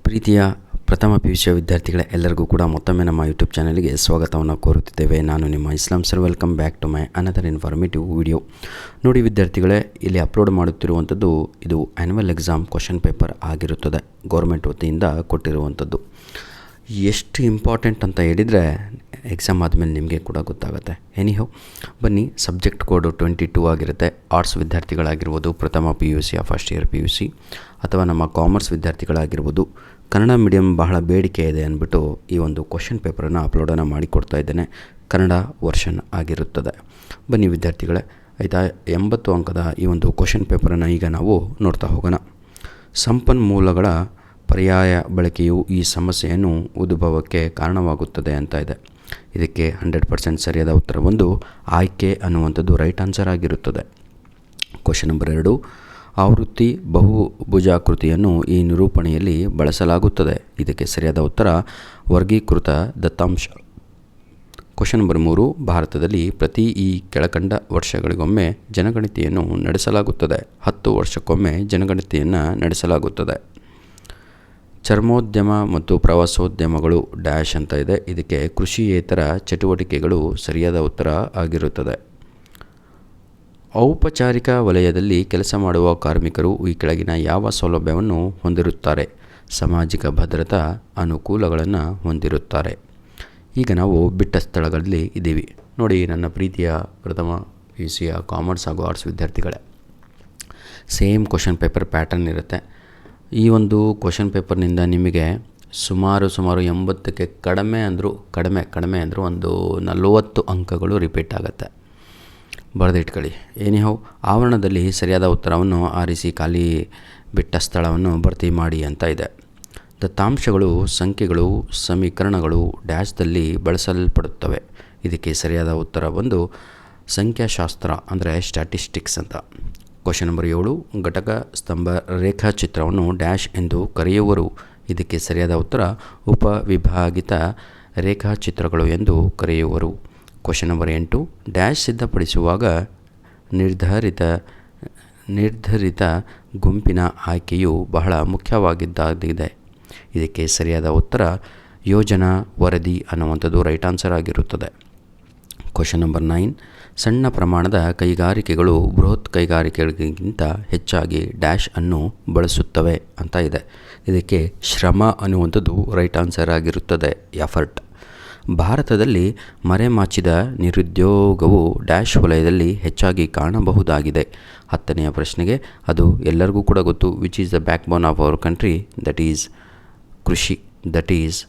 ಪ್ರೀತಿಯ ಪ್ರಥಮ PUC ವಿದ್ಯಾರ್ಥಿಗಳ ಎಲ್ಲರಿಗೂ ಕೂಡ ಮತ್ತೊಮ್ಮೆ ನಮ್ಮ ಯೂಟ್ಯೂಬ್ ಚಾನಲ್ಗೆ ಸ್ವಾಗತವನ್ನು ಕೋರುತ್ತಿದ್ದೇವೆ. ನಾನು ನಿಮ್ಮ Islam sir. Welcome back to my another informative video. ನೋಡಿ ವಿದ್ಯಾರ್ಥಿಗಳೇ, ಇಲ್ಲಿ ಅಪ್ಲೋಡ್ ಮಾಡುತ್ತಿರುವಂಥದ್ದು ಇದು ಆ್ಯನ್ಯುವಲ್ ಎಕ್ಸಾಮ್ ಕ್ವಶನ್ ಪೇಪರ್ ಆಗಿರುತ್ತದೆ. ಗೌರ್ಮೆಂಟ್ ವತಿಯಿಂದ ಕೊಟ್ಟಿರುವಂಥದ್ದು ಎಷ್ಟು ಇಂಪಾರ್ಟೆಂಟ್ ಅಂತ ಹೇಳಿದರೆ ಎಕ್ಸಾಮ್ ಆದಮೇಲೆ ನಿಮಗೆ ಕೂಡ ಗೊತ್ತಾಗುತ್ತೆ. ಎನಿಹೌ ಬನ್ನಿ, ಸಬ್ಜೆಕ್ಟ್ ಕೋಡು 22 ಆಗಿರುತ್ತೆ. ಆರ್ಟ್ಸ್ ವಿದ್ಯಾರ್ಥಿಗಳಾಗಿರ್ಬೋದು, ಪ್ರಥಮ PUC ಫಸ್ಟ್ ಇಯರ್ PUC, ಅಥವಾ ನಮ್ಮ ಕಾಮರ್ಸ್ ವಿದ್ಯಾರ್ಥಿಗಳಾಗಿರ್ಬೋದು, ಕನ್ನಡ ಮೀಡಿಯಮ್ ಬಹಳ ಬೇಡಿಕೆ ಇದೆ ಅಂದ್ಬಿಟ್ಟು ಈ ಒಂದು ಕ್ವಶನ್ ಪೇಪರನ್ನು ಅಪ್ಲೋಡನ್ನು ಮಾಡಿಕೊಡ್ತಾ ಇದ್ದೇನೆ. ಕನ್ನಡ ವರ್ಷನ್ ಆಗಿರುತ್ತದೆ. ಬನ್ನಿ ವಿದ್ಯಾರ್ಥಿಗಳೇ, ಆಯಿತಾ. 80 ಅಂಕದ ಈ ಒಂದು ಕ್ವಶನ್ ಪೇಪರನ್ನು ಈಗ ನಾವು ನೋಡ್ತಾ ಹೋಗೋಣ. ಸಂಪನ್ಮೂಲಗಳ ಪರ್ಯಾಯ ಬಳಕೆಯು ಈ ಸಮಸ್ಯೆಯನ್ನು ಉದ್ಭವಕ್ಕೆ ಕಾರಣವಾಗುತ್ತದೆ ಅಂತ ಇದೆ. ಇದಕ್ಕೆ 100% ಸರಿಯಾದ ಉತ್ತರ ಒಂದು ಆಯ್ಕೆ ಅನ್ನುವಂಥದ್ದು ರೈಟ್ ಆನ್ಸರ್ ಆಗಿರುತ್ತದೆ. ಕ್ವಶನ್ ನಂಬರ್ 2, ಆವೃತ್ತಿ ಬಹುಭುಜಾಕೃತಿಯನ್ನು ಈ ನಿರೂಪಣೆಯಲ್ಲಿ ಬಳಸಲಾಗುತ್ತದೆ. ಇದಕ್ಕೆ ಸರಿಯಾದ ಉತ್ತರ ವರ್ಗೀಕೃತ ದತ್ತಾಂಶ. ಕ್ವಶನ್ ನಂಬರ್ 3, ಭಾರತದಲ್ಲಿ ಪ್ರತಿ ಈ ಕೆಳಕಂಡ ವರ್ಷಗಳಿಗೊಮ್ಮೆ ಜನಗಣತಿಯನ್ನು ನಡೆಸಲಾಗುತ್ತದೆ. 10 ವರ್ಷಕ್ಕೊಮ್ಮೆ ಜನಗಣತಿಯನ್ನು ನಡೆಸಲಾಗುತ್ತದೆ. ಚರ್ಮೋದ್ಯಮ ಮತ್ತು ಪ್ರವಾಸೋದ್ಯಮಗಳು ಡ್ಯಾಶ್ ಅಂತ ಇದೆ. ಇದಕ್ಕೆ ಕೃಷಿಯೇತರ ಚಟುವಟಿಕೆಗಳು ಸರಿಯಾದ ಉತ್ತರ ಆಗಿರುತ್ತದೆ. ಔಪಚಾರಿಕ ವಲಯದಲ್ಲಿ ಕೆಲಸ ಮಾಡುವ ಕಾರ್ಮಿಕರು ಈ ಕೆಳಗಿನ ಯಾವ ಸೌಲಭ್ಯವನ್ನು ಹೊಂದಿರುತ್ತಾರೆ? ಸಾಮಾಜಿಕ ಭದ್ರತಾ ಅನುಕೂಲಗಳನ್ನು ಹೊಂದಿರುತ್ತಾರೆ. ಈಗ ನಾವು ಬಿಟ್ಟ ಸ್ಥಳಗಳಲ್ಲಿ ಇದ್ದೀವಿ. ನೋಡಿ ನನ್ನ ಪ್ರೀತಿಯ ಪ್ರಥಮ PUC ಕಾಮರ್ಸ್ ಹಾಗೂ ಆರ್ಟ್ಸ್ ವಿದ್ಯಾರ್ಥಿಗಳೇ, ಸೇಮ್ ಕ್ವಶನ್ ಪೇಪರ್ ಪ್ಯಾಟರ್ನ್ ಇರುತ್ತೆ. ಈ ಒಂದು ಕ್ವಶನ್ ಪೇಪರ್ನಿಂದ ನಿಮಗೆ ಸುಮಾರು 80ಕ್ಕೆ ಕಡಿಮೆ ಅಂದರೂ ಒಂದು 40 ಅಂಕಗಳು ರಿಪೀಟ್ ಆಗುತ್ತೆ. ಬರೆದಿಟ್ಕೊಳ್ಳಿ. ಎನಿಹೌ, ಆವರಣದಲ್ಲಿ ಸರಿಯಾದ ಉತ್ತರವನ್ನು ಆರಿಸಿ ಖಾಲಿ ಬಿಟ್ಟ ಸ್ಥಳವನ್ನು ಭರ್ತಿ ಮಾಡಿ ಅಂತ ಇದೆ. ದತ್ತಾಂಶಗಳು, ಸಂಖ್ಯೆಗಳು, ಸಮೀಕರಣಗಳು ಡ್ಯಾಶ್ದಲ್ಲಿ ಬಳಸಲ್ಪಡುತ್ತವೆ. ಇದಕ್ಕೆ ಸರಿಯಾದ ಉತ್ತರ ಒಂದು ಸಂಖ್ಯಾಶಾಸ್ತ್ರ ಅಂದರೆ ಸ್ಟ್ಯಾಟಿಸ್ಟಿಕ್ಸ್ ಅಂತ. ಕ್ವಶನ್ ನಂಬರ್ 7, ಘಟಕ ಸ್ತಂಭ ರೇಖಾಚಿತ್ರವನ್ನು ಡ್ಯಾಶ್ ಎಂದು ಕರೆಯುವರು. ಇದಕ್ಕೆ ಸರಿಯಾದ ಉತ್ತರ ಉಪವಿಭಾಗಿತ ರೇಖಾಚಿತ್ರಗಳು ಎಂದು ಕರೆಯುವರು. ಕ್ವಶನ್ ನಂಬರ್ 8, ಡ್ಯಾಶ್ ಸಿದ್ಧಪಡಿಸುವಾಗ ನಿರ್ಧರಿತ ಗುಂಪಿನ ಆಯ್ಕೆಯು ಬಹಳ ಮುಖ್ಯವಾಗಿದ್ದಾಗಿದೆ. ಇದಕ್ಕೆ ಸರಿಯಾದ ಉತ್ತರ ಯೋಜನಾ ವರದಿ ಅನ್ನುವಂಥದ್ದು ರೈಟ್ ಆನ್ಸರ್ ಆಗಿರುತ್ತದೆ. ಕ್ವಶನ್ ನಂಬರ್ 9, ಸಣ್ಣ ಪ್ರಮಾಣದ ಕೈಗಾರಿಕೆಗಳು ಬೃಹತ್ ಕೈಗಾರಿಕೆಗಳಿಗಿಂತ ಹೆಚ್ಚಾಗಿ ಡ್ಯಾಶ್ ಅನ್ನು ಬಳಸುತ್ತವೆ ಅಂತ ಇದೆ. ಇದಕ್ಕೆ ಶ್ರಮ ಅನ್ನುವಂಥದ್ದು ರೈಟ್ ಆನ್ಸರ್ ಆಗಿರುತ್ತದೆ, ಎಫರ್ಟ್. ಭಾರತದಲ್ಲಿ ಮರೆಮಾಚಿದ ನಿರುದ್ಯೋಗವು ಡ್ಯಾಶ್ ವಲಯದಲ್ಲಿ ಹೆಚ್ಚಾಗಿ ಕಾಣಬಹುದಾಗಿದೆ. 10ನೆಯ ಪ್ರಶ್ನೆಗೆ ಅದು ಎಲ್ಲರಿಗೂ ಕೂಡ ಗೊತ್ತು. Which is the back bone of our country? That is ಕೃಷಿ, ದಟ್ ಈಸ್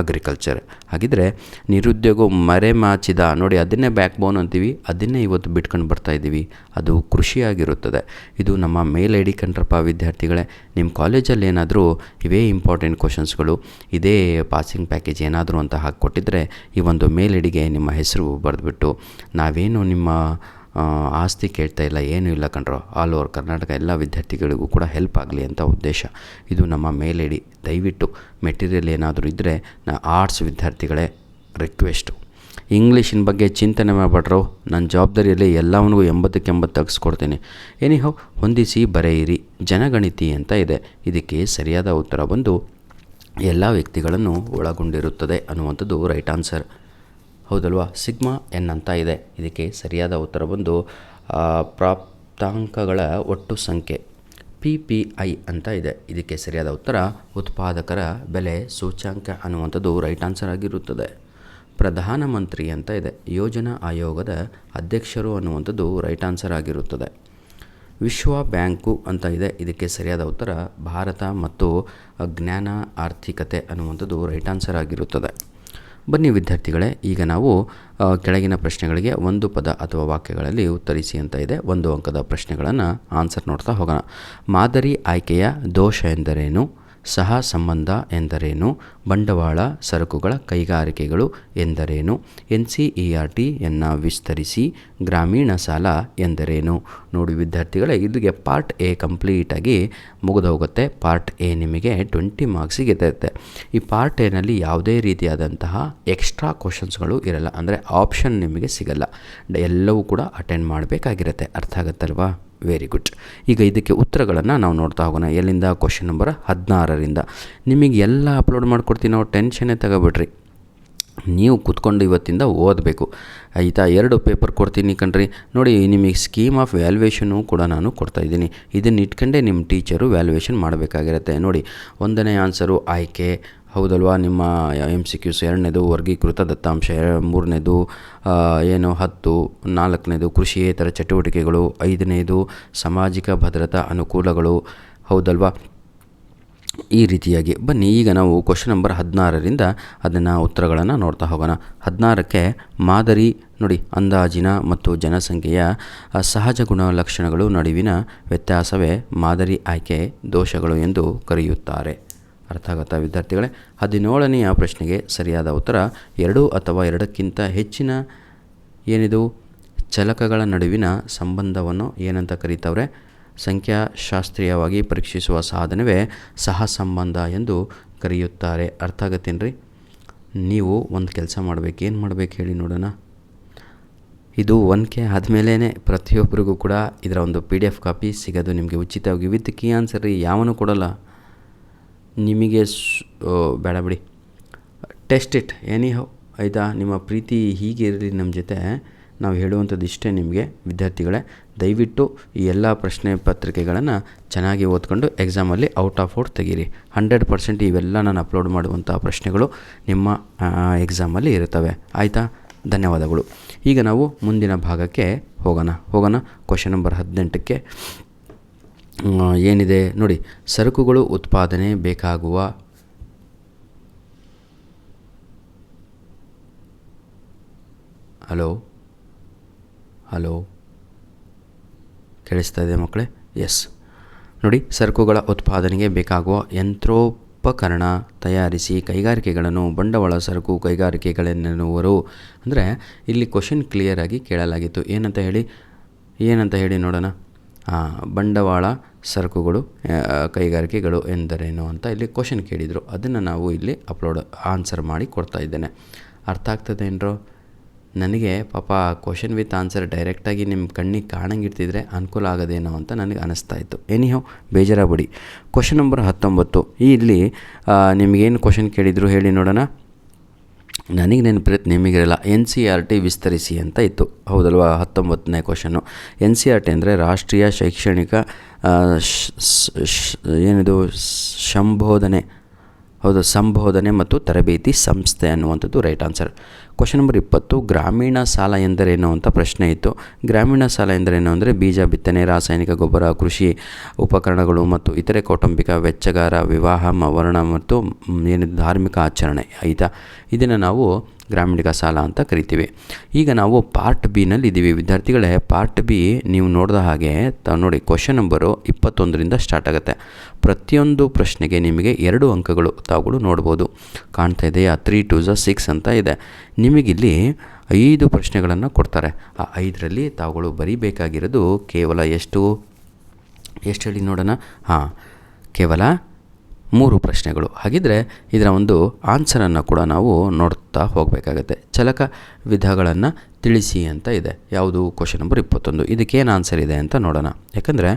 ಅಗ್ರಿಕಲ್ಚರ್. ಹಾಗಿದ್ರೆ ನಿರುದ್ಯೋಗ ಮರೆಮಾಚಿದ, ನೋಡಿ ಅದನ್ನೇ ಬ್ಯಾಕ್ ಬೋನ್ ಅಂತೀವಿ, ಅದನ್ನೇ ಇವತ್ತು ಬಿಟ್ಕೊಂಡು ಬರ್ತಾಯಿದ್ದೀವಿ, ಅದು ಕೃಷಿಯಾಗಿರುತ್ತದೆ. ಇದು ನಮ್ಮ ಮೇಲ್ ಐಡಿ ಕಂಡ್ರಪ್ಪ ವಿದ್ಯಾರ್ಥಿಗಳೇ. ನಿಮ್ಮ ಕಾಲೇಜಲ್ಲಿ ಏನಾದರೂ ಇವೇ ಇಂಪಾರ್ಟೆಂಟ್ ಕ್ವಶನ್ಸ್ಗಳು, ಇದೇ ಪಾಸಿಂಗ್ ಪ್ಯಾಕೇಜ್ ಏನಾದರೂ ಅಂತ ಹಾಕಿಕೊಟ್ಟಿದ್ರೆ ಈ ಒಂದು ಮೇಲ್ ಐಡಿಗೆ ನಿಮ್ಮ ಹೆಸರು ಬರೆದುಬಿಟ್ಟು, ನಾವೇನು ನಿಮ್ಮ ಆಸ್ತಿ ಕೇಳ್ತಾ ಇಲ್ಲ, ಏನೂ ಇಲ್ಲ ಕಣ್ರೋ, ಆಲ್ ಓವರ್ ಕರ್ನಾಟಕ ಎಲ್ಲ ವಿದ್ಯಾರ್ಥಿಗಳಿಗೂ ಕೂಡ ಹೆಲ್ಪ್ ಆಗಲಿ ಅಂತ ಉದ್ದೇಶ. ಇದು ನಮ್ಮ ಮೇಲ್ ಐಡಿ. ದಯವಿಟ್ಟು ಮೆಟೀರಿಯಲ್ ಏನಾದರೂ ಇದ್ದರೆ ಆರ್ಟ್ಸ್ ವಿದ್ಯಾರ್ಥಿಗಳೇ ರಿಕ್ವೆಸ್ಟು, ಇಂಗ್ಲೀಷಿನ ಬಗ್ಗೆ ಚಿಂತನೆ ಮಾಡಬೇಡ್ರೋ, ನನ್ನ ಜವಾಬ್ದಾರಿಯಲ್ಲಿ ಎಲ್ಲವನಿಗೂ 80ಕ್ಕೆ 80 ತೆಗೆಸ್ಕೊಡ್ತೀನಿ. ಎನಿಹೌ ಹೊಂದಿಸಿ ಬರೆಯಿರಿ. ಜನಗಣತಿ ಅಂತ ಇದೆ. ಇದಕ್ಕೆ ಸರಿಯಾದ ಉತ್ತರ ಬಂದು ಎಲ್ಲ ವ್ಯಕ್ತಿಗಳನ್ನು ಒಳಗೊಂಡಿರುತ್ತದೆ ಅನ್ನುವಂಥದ್ದು ರೈಟ್ ಆನ್ಸರ್. ಹೌದಲ್ವಾ? ಸಿಗ್ಮಾ ಎನ್ ಅಂತ ಇದೆ. ಇದಕ್ಕೆ ಸರಿಯಾದ ಉತ್ತರ ಬಂದು ಪ್ರಾಪ್ತಾಂಕಗಳ ಒಟ್ಟು ಸಂಖ್ಯೆ, PPI ಅಂತ ಇದೆ. ಇದಕ್ಕೆ ಸರಿಯಾದ ಉತ್ತರ ಉತ್ಪಾದಕರ ಬೆಲೆ ಸೂಚ್ಯಂಕ ಅನ್ನುವಂಥದ್ದು ರೈಟ್ ಆನ್ಸರ್ ಆಗಿರುತ್ತದೆ. ಪ್ರಧಾನಮಂತ್ರಿ ಅಂತ ಇದೆ. ಯೋಜನಾ ಆಯೋಗದ ಅಧ್ಯಕ್ಷರು ಅನ್ನುವಂಥದ್ದು ರೈಟ್ ಆನ್ಸರ್ ಆಗಿರುತ್ತದೆ. ವಿಶ್ವ ಬ್ಯಾಂಕು ಅಂತ ಇದೆ. ಇದಕ್ಕೆ ಸರಿಯಾದ ಉತ್ತರ ಭಾರತ ಮತ್ತು ಜ್ಞಾನ ಆರ್ಥಿಕತೆ ಅನ್ನುವಂಥದ್ದು ರೈಟ್ ಆನ್ಸರ್ ಆಗಿರುತ್ತದೆ. ಬನ್ನಿ ವಿದ್ಯಾರ್ಥಿಗಳೇ, ಈಗ ನಾವು ಕೆಳಗಿನ ಪ್ರಶ್ನೆಗಳಿಗೆ ಒಂದು ಪದ ಅಥವಾ ವಾಕ್ಯಗಳಲ್ಲಿ ಉತ್ತರಿಸಿ ಅಂತ ಇದೆ. 1 ಅಂಕದ ಪ್ರಶ್ನೆಗಳನ್ನು ಆನ್ಸರ್ ನೋಡ್ತಾ ಹೋಗೋಣ. ಮಾದರಿ ಆಯ್ಕೆಯ ದೋಷ ಎಂದರೇನು? ಸಹ ಸಂಬಂಧ ಎಂದರೇನು? ಬಂಡವಾಳ ಸರಕುಗಳ ಕೈಗಾರಿಕೆಗಳು ಎಂದರೇನು? NCERTಯನ್ನು ವಿಸ್ತರಿಸಿ. ಗ್ರಾಮೀಣ ಸಾಲ ಎಂದರೇನು? ನೋಡಿ ವಿದ್ಯಾರ್ಥಿಗಳೇ, ಇಲ್ಲಿಗೆ ಪಾರ್ಟ್ ಎ ಕಂಪ್ಲೀಟಾಗಿ ಮುಗಿದು ಹೋಗುತ್ತೆ. ಪಾರ್ಟ್ ಎ ನಿಮಗೆ 20 ಮಾರ್ಕ್ಸಿಗೆ ಇರುತ್ತೆ. ಈ ಪಾರ್ಟ್ ಎನಲ್ಲಿ ಯಾವುದೇ ರೀತಿಯಾದಂತಹ ಎಕ್ಸ್ಟ್ರಾ ಕ್ವಶನ್ಸ್ಗಳು ಇರಲ್ಲ, ಅಂದರೆ ಆಪ್ಷನ್ ನಿಮಗೆ ಸಿಗಲ್ಲ. ಎಲ್ಲವೂ ಕೂಡ ಅಟೆಂಡ್ ಮಾಡಬೇಕಾಗಿರುತ್ತೆ. ಅರ್ಥ ಆಗುತ್ತಲ್ವಾ ವೆರಿ ಗುಡ್. ಈಗ ಇದಕ್ಕೆ ಉತ್ತರಗಳನ್ನು ನಾವು ನೋಡ್ತಾ ಹೋಗೋಣ. ಎಲ್ಲಿಂದ? ಕ್ವಶನ್ ನಂಬರ್ 16ರಿಂದ. ನಿಮಗೆ ಎಲ್ಲ ಅಪ್ಲೋಡ್ ಮಾಡಿಕೊಡ್ತೀನಿ, ನಾವು ಟೆನ್ಷನ್ನೇ ತಗೋಬಿಡ್ರಿ. ನೀವು ಕೂತ್ಕೊಂಡು ಇವತ್ತಿಂದ ಓದಬೇಕು ಆಯಿತಾ. 2 ಪೇಪರ್ ಕೊಡ್ತೀನಿ ಕಣ್ರಿ. ನೋಡಿ, ನಿಮಗೆ ಸ್ಕೀಮ್ ಆಫ್ ವ್ಯಾಲ್ಯೂಯೇಷನು ಕೂಡ ನಾನು ಕೊಡ್ತಾಯಿದ್ದೀನಿ. ಇದನ್ನು ಇಟ್ಕೊಂಡೇ ನಿಮ್ಮ ಟೀಚರು ವ್ಯಾಲ್ಯೂಯೇಷನ್ ಮಾಡಬೇಕಾಗಿರುತ್ತೆ. ನೋಡಿ, 1ನೇ ಆನ್ಸರು ಆಯ್ಕೆ, ಹೌದಲ್ವಾ? ನಿಮ್ಮ MCQs, 2ನೇದು ವರ್ಗೀಕೃತ ದತ್ತಾಂಶ, 3ನೇದು 10, 4ನೇದು ಕೃಷಿಯೇತರ ಚಟುವಟಿಕೆಗಳು, 5ನೇದು ಸಾಮಾಜಿಕ ಭದ್ರತಾ ಅನುಕೂಲಗಳು, ಹೌದಲ್ವಾ? ಈ ರೀತಿಯಾಗಿ ಬನ್ನಿ. ಈಗ ನಾವು ಕ್ವಶನ್ ನಂಬರ್ 16ರಿಂದ ಅದನ್ನು ಉತ್ತರಗಳನ್ನು ನೋಡ್ತಾ ಹೋಗೋಣ. 16ಕ್ಕೆ ಮಾದರಿ ನೋಡಿ, ಅಂದಾಜಿನ ಮತ್ತು ಜನಸಂಖ್ಯೆಯ ಸಹಜ ಗುಣಲಕ್ಷಣಗಳು ನಡುವಿನ ವ್ಯತ್ಯಾಸವೇ ಮಾದರಿ ಆಯ್ಕೆ ದೋಷಗಳು ಎಂದು ಕರೆಯುತ್ತಾರೆ. ಅರ್ಥ ಆಗುತ್ತಾ ವಿದ್ಯಾರ್ಥಿಗಳೇ? 17ನೆಯ ಪ್ರಶ್ನೆಗೆ ಸರಿಯಾದ ಉತ್ತರ 2 ಅಥವಾ 2ಕ್ಕಿಂತ ಹೆಚ್ಚಿನ ಏನಿದು ಚಲಕಗಳ ನಡುವಿನ ಸಂಬಂಧವನ್ನು ಏನಂತ ಕರೀತವ್ರೆ? ಸಂಖ್ಯಾಶಾಸ್ತ್ರೀಯವಾಗಿ ಪರೀಕ್ಷಿಸುವ ಸಾಧನವೇ ಸಹಸಂಬಂಧ ಎಂದು ಕರೆಯುತ್ತಾರೆ. ಅರ್ಥ ಆಗತ್ತೇನ್ರಿ? ನೀವು ಒಂದು ಕೆಲಸ ಮಾಡಬೇಕು. ಏನು ಮಾಡಬೇಕು ಹೇಳಿ ನೋಡೋಣ. ಇದು 1K ಆದಮೇಲೆ ಪ್ರತಿಯೊಬ್ಬರಿಗೂ ಕೂಡ ಇದರ ಒಂದು PDF ಕಾಪಿ ಸಿಗೋದು ನಿಮಗೆ ಉಚಿತವಾಗಿ ವಿತ್ ಕೀ ಆನ್ಸರ್. ಯಾವನೂ ಕೊಡೋಲ್ಲ ನಿಮಗೆ. ಬೇಡ ಬಿಡಿ, ಟೆಸ್ಟ್ ಇಟ್ ಎನಿ ಹೌ, ಆಯಿತಾ? ನಿಮ್ಮ ಪ್ರೀತಿ ಹೀಗೆ ಇರಲಿ ನಮ್ಮ ಜೊತೆ. ನಾವು ಹೇಳುವಂಥದ್ದು ಇಷ್ಟೇ ನಿಮಗೆ ವಿದ್ಯಾರ್ಥಿಗಳೇ, ದಯವಿಟ್ಟು ಈ ಎಲ್ಲ ಪ್ರಶ್ನೆ ಪತ್ರಿಕೆಗಳನ್ನು ಚೆನ್ನಾಗಿ ಓದ್ಕೊಂಡು ಎಕ್ಸಾಮಲ್ಲಿ ಔಟ್ ಆಫ್ ಔಟ್ ತೆಗೀರಿ. 100% ಇವೆಲ್ಲ ನಾನು ಅಪ್ಲೋಡ್ ಮಾಡುವಂಥ ಪ್ರಶ್ನೆಗಳು ನಿಮ್ಮ ಎಕ್ಸಾಮಲ್ಲಿ ಇರ್ತವೆ, ಆಯಿತಾ? ಧನ್ಯವಾದಗಳು. ಈಗ ನಾವು ಮುಂದಿನ ಭಾಗಕ್ಕೆ ಹೋಗೋಣ. ಕ್ವಶನ್ ನಂಬರ್ 18ಕ್ಕೆ ಏನಿದೆ ನೋಡಿ, ಸರಕುಗಳು ಉತ್ಪಾದನೆ ಬೇಕಾಗುವ ಹಲೋ ಕೇಳಿಸ್ತಾ ಇದೆ ಮಕ್ಕಳೇ? ಎಸ್. ನೋಡಿ, ಸರಕುಗಳ ಉತ್ಪಾದನೆಗೆ ಬೇಕಾಗುವ ಯಂತ್ರೋಪಕರಣ ತಯಾರಿಸಿ ಕೈಗಾರಿಕೆಗಳನ್ನು ಬಂಡವಾಳ ಸರಕು ಕೈಗಾರಿಕೆಗಳೆನ್ನುವರು. ಅಂದರೆ ಇಲ್ಲಿ ಕ್ವಶನ್ ಕ್ಲಿಯರಾಗಿ ಕೇಳಲಾಗಿತ್ತು. ಏನಂತ ಹೇಳಿ ನೋಡೋಣ. ಬಂಡವಾಳ ಸರಕುಗಳು ಕೈಗಾರಿಕೆಗಳು ಎಂದರೇನು ಅಂತ ಇಲ್ಲಿ ಕ್ವಶನ್ ಕೇಳಿದರು. ಅದನ್ನು ನಾವು ಇಲ್ಲಿ ಆನ್ಸರ್ ಮಾಡಿ ಕೊಡ್ತಾ ಇದ್ದೇನೆ. ಅರ್ಥ ಆಗ್ತದೆ ಏನ್ರೋ? ನನಗೆ ಪಾಪ ಕ್ವಶನ್ ವಿತ್ ಆನ್ಸರ್ ಡೈರೆಕ್ಟಾಗಿ ನಿಮ್ಮ ಕಣ್ಣಿಗೆ ಕಾಣಂಗಿರ್ತಿದ್ರೆ ಅನುಕೂಲ ಆಗೋದೇನೋ ಅಂತ ನನಗೆ ಅನ್ನಿಸ್ತಾ ಇತ್ತು. ಎನಿಹೌ, ಬೇಜಾರಾಗ್ಬಿಡಿ. ಕ್ವಶನ್ ನಂಬರ್ 19 ಇಲ್ಲಿ ನಿಮಗೇನು ಕ್ವಶನ್ ಕೇಳಿದರು ಹೇಳಿ ನೋಡೋಣ. ನನಗೆ ನೆನಪಿರುತ್ತೆ, ನಿಮಗಿರಲ್ಲ. NCERT ವಿಸ್ತರಿಸಿ ಅಂತ ಇತ್ತು, ಹೌದಲ್ವಾ? 19ನೇ ಕ್ವಶನ್ನು. NCERT ಅಂದರೆ ರಾಷ್ಟ್ರೀಯ ಶೈಕ್ಷಣಿಕ ಏನಿದು ಸಂಬೋಧನೆ ಮತ್ತು ತರಬೇತಿ ಸಂಸ್ಥೆ ಅನ್ನುವಂಥದ್ದು ರೈಟ್ ಆನ್ಸರ್. ಕ್ವಶನ್ ನಂಬರ್ 20 ಗ್ರಾಮೀಣ ಸಾಲ ಎಂದರೇನು ಅಂತ ಪ್ರಶ್ನೆ ಇತ್ತು. ಗ್ರಾಮೀಣ ಸಾಲ ಎಂದರೇನು ಅಂದರೆ ಬೀಜ ಬಿತ್ತನೆ, ರಾಸಾಯನಿಕ ಗೊಬ್ಬರ, ಕೃಷಿ ಉಪಕರಣಗಳು ಮತ್ತು ಇತರೆ ಕೌಟುಂಬಿಕ ವೆಚ್ಚಗಾರ, ವಿವಾಹ, ವರ್ಣ ಮತ್ತು ಏನಿದೆ ಧಾರ್ಮಿಕ ಆಚರಣೆ, ಆಯಿತಾ? ಇದನ್ನು ನಾವು ಗ್ರಾಮೀಣ ಸಾಲ ಅಂತ ಕರಿತೀವಿ. ಈಗ ನಾವು ಪಾರ್ಟ್ ಬಿನಲ್ಲಿ ಇದ್ದೀವಿ ವಿದ್ಯಾರ್ಥಿಗಳೇ. ಪಾರ್ಟ್ ಬಿ ನೀವು ನೋಡಿದ ಹಾಗೆ ನೋಡಿ, ಕ್ವಶನ್ ನಂಬರು 21ರಿಂದ ಸ್ಟಾರ್ಟ್ ಆಗುತ್ತೆ. ಪ್ರತಿಯೊಂದು ಪ್ರಶ್ನೆಗೆ ನಿಮಗೆ 2 ಅಂಕಗಳು ತಾವುಗಳು ನೋಡ್ಬೋದು. ಕಾಣ್ತಾ ಇದೆಯಾ? 3 2s 6 ಅಂತ ಇದೆ. ನಿಮಗಿಲ್ಲಿ 5 ಪ್ರಶ್ನೆಗಳನ್ನು ಕೊಡ್ತಾರೆ. ಆ 5ರಲ್ಲಿ ತಾವುಗಳು ಬರೀಬೇಕಾಗಿರೋದು ಕೇವಲ ಎಷ್ಟು ಹೇಳಿ ನೋಡೋಣ. ಕೇವಲ 3 ಪ್ರಶ್ನೆಗಳು. ಹಾಗಿದ್ದರೆ ಇದರ ಒಂದು ಆನ್ಸರನ್ನು ಕೂಡ ನಾವು ನೋಡ್ತಾ ಹೋಗಬೇಕಾಗತ್ತೆ. ಚಲಕ ವಿಧಗಳನ್ನು ತಿಳಿಸಿ ಅಂತ ಇದೆ. ಯಾವುದು? Question number 21. ಇದಕ್ಕೇನು ಆನ್ಸರ್ ಇದೆ ಅಂತ ನೋಡೋಣ. ಯಾಕಂದರೆ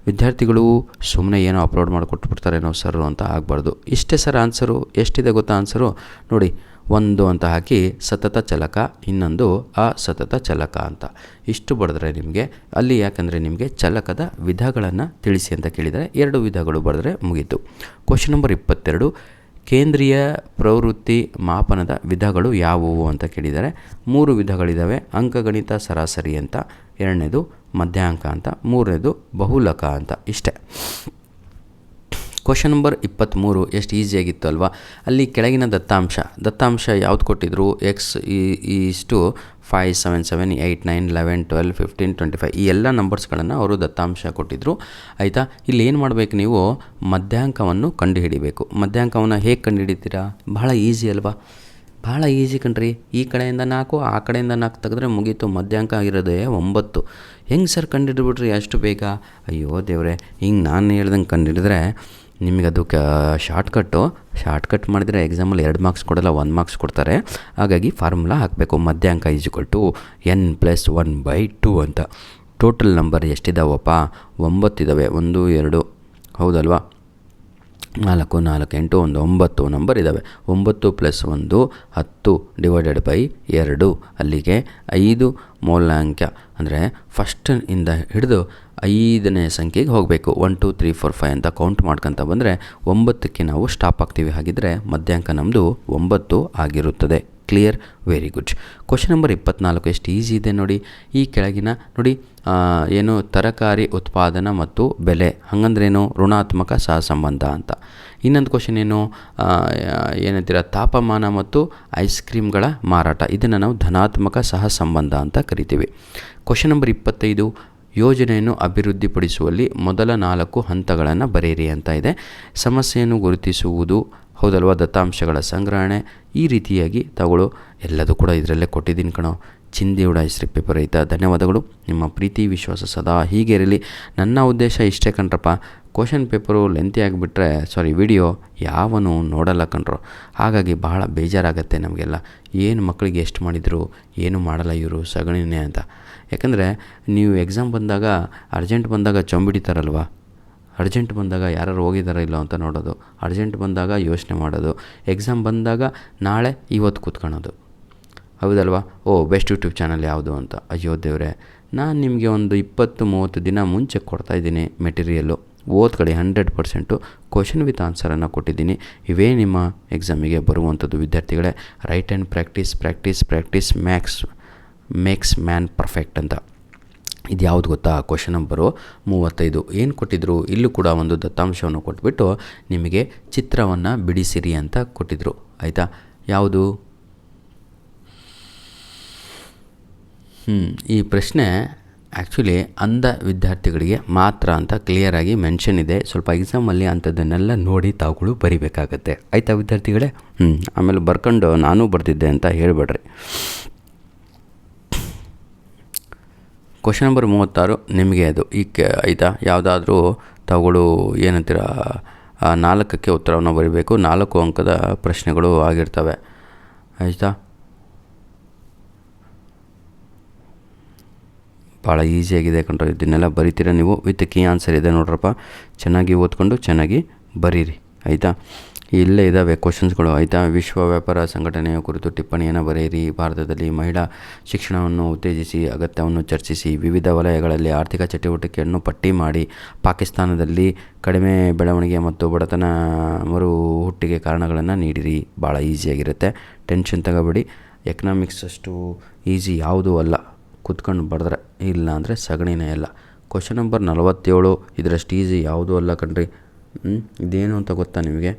ವಿದ್ಯಾರ್ಥಿಗಳು ಸುಮ್ಮನೆ ಏನೋ ಅಪ್ಲೋಡ್ ಮಾಡಿಕೊಟ್ಬಿಡ್ತಾರೇನೋ ಸರ್ ಅಂತ ಆಗಬಾರ್ದು. ಇಷ್ಟೇ ಸರ್ ಆನ್ಸರು. ಎಷ್ಟಿದೆ ಗೊತ್ತಾ ಆನ್ಸರು? ನೋಡಿ, 1 ಅಂತ ಹಾಕಿ ಸತತ ಚಲಕ, ಇನ್ನೊಂದು ಅಸತತ ಚಲಕ ಅಂತ ಇಷ್ಟು ಬರೆದ್ರೆ ನಿಮಗೆ ಅಲ್ಲಿ, ಯಾಕಂದರೆ ನಿಮಗೆ ಚಲಕದ ವಿಧಗಳನ್ನು ತಿಳಿಸಿ ಅಂತ ಕೇಳಿದರೆ 2 ವಿಧಗಳು ಬರೆದ್ರೆ ಮುಗೀತು. ಕ್ವಶನ್ ನಂಬರ್ 22 ಕೇಂದ್ರೀಯ ಪ್ರವೃತ್ತಿ ಮಾಪನದ ವಿಧಗಳು ಯಾವುವು ಅಂತ ಕೇಳಿದರೆ 3 ವಿಧಗಳಿದ್ದಾವೆ. ಅಂಕಗಣಿತ ಸರಾಸರಿ ಅಂತ, 2ನೇದು ಮಧ್ಯಾಂಕ ಅಂತ, 3ನೇದು ಬಹುಲಕ ಅಂತ. ಇಷ್ಟೇ. ಕ್ವಶನ್ ನಂಬರ್ 23 ಎಷ್ಟು ಈಸಿಯಾಗಿತ್ತು ಅಲ್ವಾ? ಅಲ್ಲಿ ಕೆಳಗಿನ ದತ್ತಾಂಶ ಯಾವ್ದು ಕೊಟ್ಟಿದ್ರು? X5 7 7 8 9 11 12 15 25 ಈ ಎಲ್ಲ ನಂಬರ್ಸ್ಗಳನ್ನು ಅವರು ದತ್ತಾಂಶ ಕೊಟ್ಟಿದ್ದರು, ಆಯಿತಾ? ಇಲ್ಲಿ ಏನು ಮಾಡಬೇಕು, ನೀವು ಮಧ್ಯಾಂಕವನ್ನು ಕಂಡುಹಿಡಿಬೇಕು. ಮಧ್ಯಾಂಕವನ್ನು ಹೇಗೆ ಕಂಡುಹಿಡಿತೀರಾ? ಬಹಳ ಈಸಿ ಅಲ್ವಾ? ಭಾಳ ಈಸಿ ಕಣ್ರಿ. ಈ ಕಡೆಯಿಂದ 4 ಆ ಕಡೆಯಿಂದ 4 ತೆಗೆದ್ರೆ ಮುಗೀತು. ಮಧ್ಯಾಂಕ ಆಗಿರೋದೇ 9. ಹೆಂಗೆ ಸರ್ ಕಂಡುಹಿಡಿದ್ಬಿಟ್ರಿ ಅಷ್ಟು ಬೇಗ? ಅಯ್ಯೋ ದೇವ್ರೆ, ಹಿಂಗೆ ನಾನು ಹೇಳ್ದಂಗೆ ಕಂಡುಹಿಡಿದ್ರೆ ನಿಮಗದು ಶಾರ್ಟ್ಕಟ್ ಮಾಡಿದರೆ ಎಕ್ಸಾಮಲ್ಲಿ 2 ಮಾರ್ಕ್ಸ್ ಕೊಡಲ್ಲ, 1 ಮಾರ್ಕ್ಸ್ ಕೊಡ್ತಾರೆ. ಹಾಗಾಗಿ ಫಾರ್ಮುಲಾ ಹಾಕಬೇಕು. ಮಧ್ಯಾಂಕ = n + 1/2 ಅಂತ. Total number ಎಷ್ಟಿದ್ದಾವಪ್ಪ? 9 ಇದ್ದಾವೆ. 1 2 ಹೌದಲ್ವಾ? 4 4 8 1 9 ನಂಬರ್ ಇದ್ದಾವೆ. 9 + 1 10 / 2 ಅಲ್ಲಿಗೆ 5 ಮೌಲ್ಯಾಂಕ ಅಂದರೆ ಫಸ್ಟ್ ಇಂದ ಹಿಡಿದು 5ನೇ ಸಂಖ್ಯೆಗೆ ಹೋಗಬೇಕು. 1 2 3 4 5 ಅಂತ ಕೌಂಟ್ ಮಾಡ್ಕೊತ ಬಂದರೆ 9ಕ್ಕೆ ನಾವು ಸ್ಟಾಪ್ ಆಗ್ತೀವಿ. ಹಾಗಿದ್ದರೆ ಮಧ್ಯಾಂಕ ನಮ್ಮದು 9 ಆಗಿರುತ್ತದೆ. Clear? Very good. Question number 24 ಎಷ್ಟು ಈಸಿ ಇದೆ ನೋಡಿ. ಈ ಕೆಳಗಿನ ನೋಡಿ ಏನು ತರಕಾರಿ ಉತ್ಪಾದನಾ ಮತ್ತು ಬೆಲೆ ಹಾಗಂದ್ರೇನು? ಋಣಾತ್ಮಕ ಸಹಸಂಬಂಧ ಅಂತ. ಇನ್ನೊಂದು ಕ್ವಶನ್ ಏನು ಏನಂತೀರ? ತಾಪಮಾನ ಮತ್ತು ಐಸ್ ಕ್ರೀಮ್ಗಳ ಮಾರಾಟ. ಇದನ್ನು ನಾವು ಧನಾತ್ಮಕ ಸಹಸಂಬಂಧ ಅಂತ ಕರಿತೀವಿ. ಕ್ವಶನ್ ನಂಬರ್ 25 ಯೋಜನೆಯನ್ನು ಅಭಿವೃದ್ಧಿಪಡಿಸುವಲ್ಲಿ ಮೊದಲ 4 ಹಂತಗಳನ್ನು ಬರೆಯಿರಿ ಅಂತ ಇದೆ. ಸಮಸ್ಯೆಯನ್ನು ಗುರುತಿಸುವುದು, ಹೌದಲ್ವಾ? ದತ್ತಾಂಶಗಳ ಸಂಗ್ರಹಣೆ, ಈ ರೀತಿಯಾಗಿ ತಗೊಳ್ಳೋ ಎಲ್ಲದೂ ಕೂಡ ಇದರಲ್ಲೇ ಕೊಟ್ಟಿದ್ದೀನಿ ಕಣೋ. ಚಿಂದಿ ಉಡಾಯಿಸ್ರಿ ಪೇಪರ್ ರೈತ. ಧನ್ಯವಾದಗಳು. ನಿಮ್ಮ ಪ್ರೀತಿ ವಿಶ್ವಾಸ ಸದಾ ಹೀಗೆ ಇರಲಿ. ನನ್ನ ಉದ್ದೇಶ ಇಷ್ಟೇ ಕಣ್ರಪ್ಪ. ಕ್ವಶನ್ ಪೇಪರು ಲೆಂತಿ ಆಗಿಬಿಟ್ರೆ ವಿಡಿಯೋ ಯಾವನು ನೋಡಲ್ಲ ಕಣ್ರು. ಹಾಗಾಗಿ ಬಹಳ ಬೇಜಾರಾಗತ್ತೆ ನಮಗೆಲ್ಲ. ಏನು ಮಕ್ಕಳಿಗೆ ಎಷ್ಟು ಮಾಡಿದರು, ಏನು ಮಾಡಲ್ಲ ಇವರು ಸಗಣಿನೇ ಅಂತ. ಯಾಕಂದರೆ ನೀವು ಎಕ್ಸಾಮ್ ಬಂದಾಗ ಅರ್ಜೆಂಟ್ ಬಂದಾಗ ಚೊಂಬಿಡಿತಾರಲ್ವ, ಅರ್ಜೆಂಟ್ ಬಂದಾಗ ಯಾರು ಹೋಗಿದ್ದಾರೋ ಇಲ್ಲೋ ಅಂತ ನೋಡೋದು, ಅರ್ಜೆಂಟ್ ಬಂದಾಗ ಯೋಚನೆ ಮಾಡೋದು, ಎಕ್ಸಾಮ್ ಬಂದಾಗ ನಾಳೆ ಇವತ್ತು ಕೂತ್ಕೊಳ್ಳೋದು, ಹೌದಲ್ವಾ? ಬೆಸ್ಟ್ ಯೂಟ್ಯೂಬ್ ಚಾನಲ್ ಯಾವುದು ಅಂತ. ಅಯ್ಯೋ ದೇವ್ರೆ, ನಾನು ನಿಮಗೆ ಒಂದು 20-30 ದಿನ ಮುಂಚೆ ಕೊಡ್ತಾಯಿದ್ದೀನಿ ಮೆಟೀರಿಯಲ್ಲು. ಓದ್ಕಡೆ 100% ಕ್ವಶನ್ ವಿತ್ ಆನ್ಸರನ್ನು ಕೊಟ್ಟಿದ್ದೀನಿ. ಇವೇ ನಿಮ್ಮ ಎಕ್ಸಾಮಿಗೆ ಬರುವಂಥದ್ದು ವಿದ್ಯಾರ್ಥಿಗಳೇ. Right and practice makes man perfect ಅಂತ. ಇದು ಯಾವುದು ಗೊತ್ತಾ? ಕ್ವಶನ್ ನಂಬರು 35 ಏನು ಕೊಟ್ಟಿದ್ದರು? ಇಲ್ಲೂ ಕೂಡ ಒಂದು ದತ್ತಾಂಶವನ್ನು ಕೊಟ್ಬಿಟ್ಟು ನಿಮಗೆ ಚಿತ್ರವನ್ನು ಬಿಡಿಸಿರಿ ಅಂತ ಕೊಟ್ಟಿದ್ದರು. ಆಯಿತಾ? ಯಾವುದು? ಈ ಪ್ರಶ್ನೆ ಆ್ಯಕ್ಚುಲಿ ಅಂಧ ವಿದ್ಯಾರ್ಥಿಗಳಿಗೆ ಮಾತ್ರ ಅಂತ ಕ್ಲಿಯರಾಗಿ ಮೆನ್ಷನ್ ಇದೆ. ಸ್ವಲ್ಪ ಎಕ್ಸಾಮಲ್ಲಿ ಅಂಥದ್ದನ್ನೆಲ್ಲ ನೋಡಿ ತಾವುಗಳು ಬರಿಬೇಕಾಗತ್ತೆ. ಆಯಿತಾ ವಿದ್ಯಾರ್ಥಿಗಳೇ? ಆಮೇಲೆ ಬರ್ಕೊಂಡು ನಾನೂ ಬರ್ತಿದ್ದೆ ಅಂತ ಹೇಳಬೇಡ್ರಿ. ಕ್ವಶನ್ ನಂಬರ್ 36 ನಿಮಗೆ ಅದು ಆಯಿತಾ? ಯಾವುದಾದ್ರೂ ತಾವುಗಳು ಏನಂತೀರ 4ಕ್ಕೆ ಉತ್ತರವನ್ನು ಬರೀಬೇಕು. 4 ಅಂಕದ ಪ್ರಶ್ನೆಗಳು ಆಗಿರ್ತವೆ. ಆಯಿತಾ? ಭಾಳ ಈಸಿಯಾಗಿದೆ ಕಣ್ರಿ. ಇದನ್ನೆಲ್ಲ ಬರಿತೀರ ನೀವು. ವಿತ್ ಕೀ ಆನ್ಸರ್ ಇದೆ ನೋಡ್ರಪ್ಪ. ಚೆನ್ನಾಗಿ ಓದ್ಕೊಂಡು ಚೆನ್ನಾಗಿ ಬರೀರಿ. ಆಯಿತಾ? ಇಲ್ಲೇ ಇದ್ದಾವೆ ಕ್ವಶನ್ಸ್ಗಳು. ಆಯಿತಾ? ವಿಶ್ವ ವ್ಯಾಪಾರ ಸಂಘಟನೆಯ ಕುರಿತು ಟಿಪ್ಪಣಿಯನ್ನು ಬರೆಯಿರಿ. ಭಾರತದಲ್ಲಿ ಮಹಿಳಾ ಶಿಕ್ಷಣವನ್ನು ಉತ್ತೇಜಿಸಿ ಅಗತ್ಯವನ್ನು ಚರ್ಚಿಸಿ. ವಿವಿಧ ವಲಯಗಳಲ್ಲಿ ಆರ್ಥಿಕ ಚಟುವಟಿಕೆಯನ್ನು ಪಟ್ಟಿ ಮಾಡಿ. ಪಾಕಿಸ್ತಾನದಲ್ಲಿ ಕಡಿಮೆ ಬೆಳವಣಿಗೆ ಮತ್ತು ಬಡತನ ಮರು ಹುಟ್ಟಿಗೆ ಕಾರಣಗಳನ್ನು ನೀಡಿರಿ. ಭಾಳ ಈಸಿಯಾಗಿರುತ್ತೆ, ಟೆನ್ಷನ್ ತಗೋಬೇಡಿ. ಎಕನಾಮಿಕ್ಸ್ ಅಷ್ಟು ಈಸಿ ಯಾವುದೂ ಅಲ್ಲ. ಕೂತ್ಕೊಂಡು ಬರೆದ್ರೆ, ಇಲ್ಲ ಅಂದರೆ ಸಗಣಿನೇ ಅಲ್ಲ. ಕ್ವಶನ್ ನಂಬರ್ 47 ಇದರಷ್ಟು ಈಸಿ ಯಾವುದೂ ಅಲ್ಲ ಕಣ್ರಿ. ಇದೇನು ಅಂತ ಗೊತ್ತಾ ನಿಮಗೆ?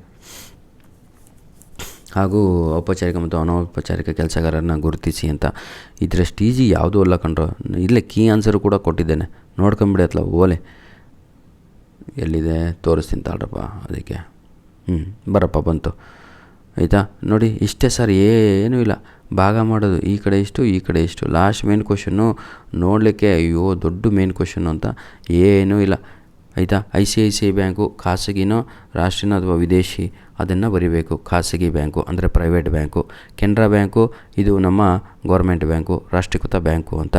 ಹಾಗೂ ಔಪಚಾರಿಕ ಮತ್ತು ಅನೌಪಚಾರಿಕ ಕೆಲಸಗಾರರನ್ನು ಗುರುತಿಸಿ ಅಂತ. ಇದರಷ್ಟು ಈಸಿ ಯಾವುದೂ ಅಲ್ಲ ಕಣ್ರು. ಇಲ್ಲೇ ಕೀ ಆನ್ಸರು ಕೂಡ ಕೊಟ್ಟಿದ್ದೇನೆ, ನೋಡ್ಕೊಂಬಿಡಿ. ಅತ್ಲ ಓಲೆ ಎಲ್ಲಿದೆ ತೋರಿಸ್ತೀನಿ ತಾಳ್ರಪ್ಪ. ಅದಕ್ಕೆ ಬರಪ್ಪ ಬಂತು. ಆಯಿತಾ? ನೋಡಿ ಇಷ್ಟೇ ಸರ್, ಏನೂ ಇಲ್ಲ. ಭಾಗ ಮಾಡೋದು, ಈ ಕಡೆ ಇಷ್ಟು ಈ ಕಡೆ ಇಷ್ಟು. ಲಾಸ್ಟ್ ಮೇನ್ ಕ್ವಶನ್ನು ನೋಡಲಿಕ್ಕೆ ಅಯ್ಯೋ ದೊಡ್ಡ ಮೇನ್ ಕ್ವಶನ್ನು ಅಂತ ಏನೂ ಇಲ್ಲ. ಆಯಿತಾ? ICICI ಬ್ಯಾಂಕು ಖಾಸಗಿನೋ ರಾಷ್ಟ್ರೀಯ ಅಥವಾ ವಿದೇಶಿ ಅದನ್ನು ಬರೀಬೇಕು. ಖಾಸಗಿ ಬ್ಯಾಂಕು ಅಂದರೆ ಪ್ರೈವೇಟ್ ಬ್ಯಾಂಕು. ಕೆನರಾ ಬ್ಯಾಂಕು ಇದು ನಮ್ಮ ಗೌರ್ಮೆಂಟ್ ಬ್ಯಾಂಕು, ರಾಷ್ಟ್ರೀಕೃತ ಬ್ಯಾಂಕು ಅಂತ.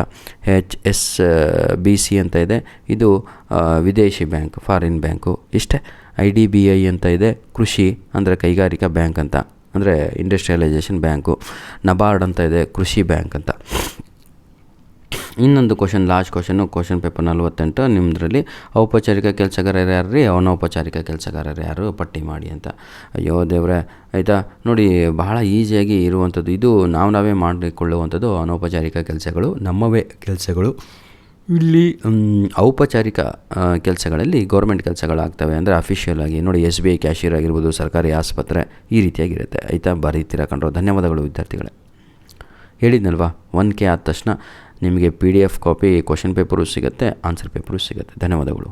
HSBC ಅಂತ ಇದೆ, ಇದು ವಿದೇಶಿ ಬ್ಯಾಂಕ್, ಫಾರಿನ್ ಬ್ಯಾಂಕು. ಇಷ್ಟೇ. IDBI ಅಂತ ಇದೆ, ಕೃಷಿ ಅಂದರೆ ಕೈಗಾರಿಕಾ ಬ್ಯಾಂಕ್ ಅಂತ, ಅಂದರೆ ಇಂಡಸ್ಟ್ರಿಯಲೈಸೇಷನ್ ಬ್ಯಾಂಕು. ನಬಾರ್ಡ್ ಅಂತ ಇದೆ, ಕೃಷಿ ಬ್ಯಾಂಕ್ ಅಂತ. ಇನ್ನೊಂದು question, last question, question paper 48 ನಿಮ್ಮದ್ರಲ್ಲಿ ಔಪಚಾರಿಕ ಕೆಲಸಗಾರರು ಯಾರು ರೀ, ಅನೌಪಚಾರಿಕ ಕೆಲಸಗಾರರು ಯಾರು ಪಟ್ಟಿ ಮಾಡಿ ಅಂತ. ಅಯ್ಯೋ ದೇವ್ರೆ. ಆಯಿತಾ? ನೋಡಿ ಬಹಳ ಈಸಿಯಾಗಿ ಇರುವಂಥದ್ದು ಇದು. ನಾವೇ ಮಾಡಿಕೊಳ್ಳುವಂಥದ್ದು ಅನೌಪಚಾರಿಕ ಕೆಲಸಗಳು, ನಮ್ಮವೇ ಕೆಲಸಗಳು. ಇಲ್ಲಿ ಔಪಚಾರಿಕ ಕೆಲಸಗಳಲ್ಲಿ ಗೌರ್ಮೆಂಟ್ ಕೆಲಸಗಳಾಗ್ತವೆ, ಅಂದರೆ ಅಫಿಷಿಯಲ್ ಆಗಿ. ನೋಡಿ SBI ಕ್ಯಾಶಿಯರ್ ಆಗಿರ್ಬೋದು, ಸರ್ಕಾರಿ ಆಸ್ಪತ್ರೆ, ಈ ರೀತಿಯಾಗಿರುತ್ತೆ. ಆಯಿತಾ? ಬರೀತೀರಾ ಕಂಡ್ರು. ಧನ್ಯವಾದಗಳು ವಿದ್ಯಾರ್ಥಿಗಳೇ. ಹೇಳಿದ್ನಲ್ವಾ, 1K ಆದ ತಕ್ಷಣ ನಿಮಗೆ PDF ಕಾಪಿ ಕ್ವಶನ್ ಪೇಪರು ಸಿಗುತ್ತೆ, ಆನ್ಸರ್ ಪೇಪರು ಸಿಗುತ್ತೆ. ಧನ್ಯವಾದಗಳು.